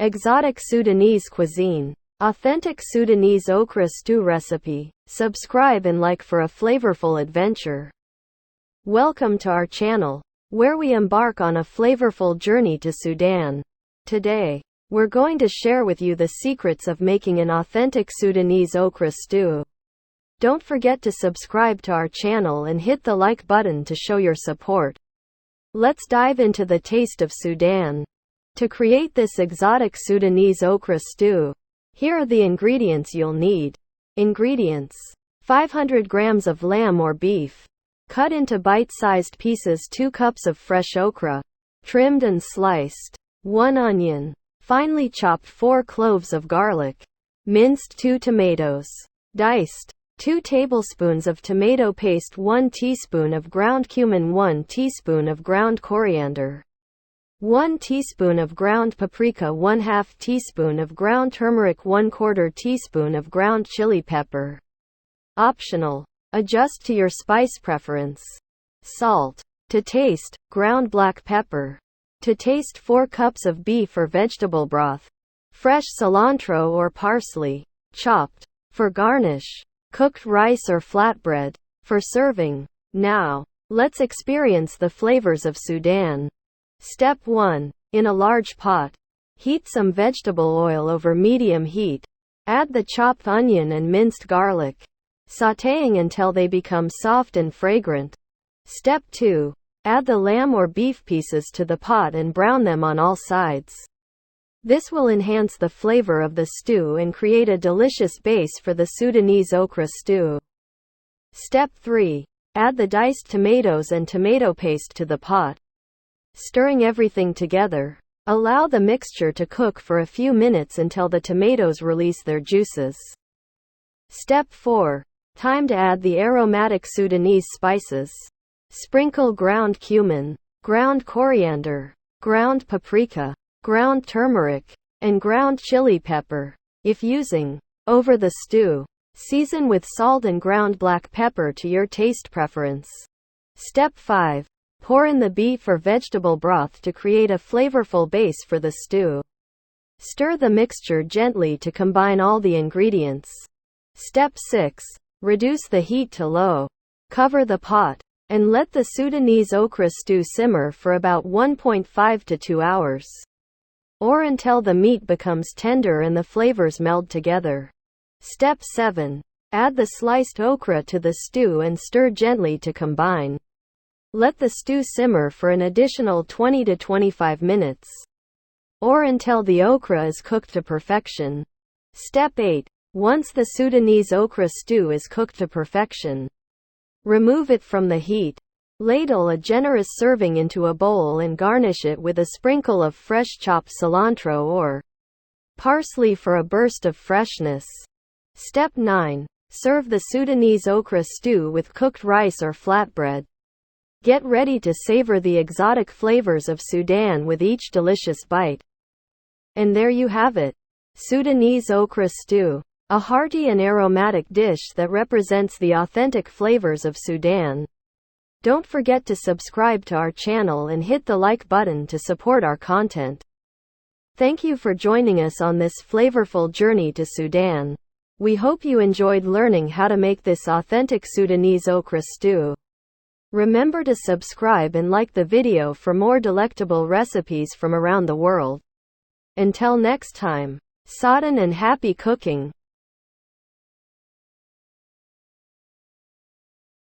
Exotic Sudanese cuisine. Authentic Sudanese okra stew recipe. Subscribe and like for a flavorful adventure. Welcome to our channel, where we embark on a flavorful journey to Sudan. Today, we're going to share with you the secrets of making an authentic Sudanese okra stew. Don't forget to subscribe to our channel and hit the like button to show your support. Let's dive into the taste of Sudan. To create this exotic Sudanese okra stew, here are the ingredients you'll need. Ingredients: 500 grams of lamb or beef, cut into bite-sized pieces, 2 cups of fresh okra, trimmed and sliced, 1 onion, finely chopped, 4 cloves of garlic, minced 2 tomatoes, diced, 2 tablespoons of tomato paste, 1 teaspoon of ground cumin, 1 teaspoon of ground coriander, 1 teaspoon of ground paprika, 1/2 teaspoon of ground turmeric, 1/4 teaspoon of ground chili pepper. Optional. Adjust to your spice preference. Salt. To taste, ground black pepper. To taste, 4 cups of beef or vegetable broth. Fresh cilantro or parsley, chopped. For garnish, cooked rice or flatbread. For serving. Now, let's experience the flavors of Sudan. Step 1. In a large pot, heat some vegetable oil over medium heat. Add the chopped onion and minced garlic, sautéing until they become soft and fragrant. Step 2. Add the lamb or beef pieces to the pot and brown them on all sides. This will enhance the flavor of the stew and create a delicious base for the Sudanese okra stew. Step 3. Add the diced tomatoes and tomato paste to the pot. Stirring everything together, allow the mixture to cook for a few minutes until the tomatoes release their juices. Step 4. Time to add the aromatic Sudanese spices. Sprinkle ground cumin, ground coriander, ground paprika, ground turmeric, and ground chili pepper. If using over the stew, season with salt and ground black pepper to your taste preference. Step 5. Pour in the beef or vegetable broth to create a flavorful base for the stew. Stir the mixture gently to combine all the ingredients. Step 6. Reduce the heat to low. Cover the pot, and let the Sudanese okra stew simmer for about 1.5 to 2 hours. Or until the meat becomes tender and the flavors meld together. Step 7. Add the sliced okra to the stew and stir gently to combine. Let the stew simmer for an additional 20 to 25 minutes. Or until the okra is cooked to perfection. Step 8. Once the Sudanese okra stew is cooked to perfection, remove it from the heat. Ladle a generous serving into a bowl and garnish it with a sprinkle of fresh chopped cilantro or parsley for a burst of freshness. Step 9. Serve the Sudanese okra stew with cooked rice or flatbread. Get ready to savor the exotic flavors of Sudan with each delicious bite. And there you have it. Sudanese okra stew. A hearty and aromatic dish that represents the authentic flavors of Sudan. Don't forget to subscribe to our channel and hit the like button to support our content. Thank you for joining us on this flavorful journey to Sudan. We hope you enjoyed learning how to make this authentic Sudanese okra stew. Remember to subscribe and like the video for more delectable recipes from around the world. Until next time, Sudan and happy cooking.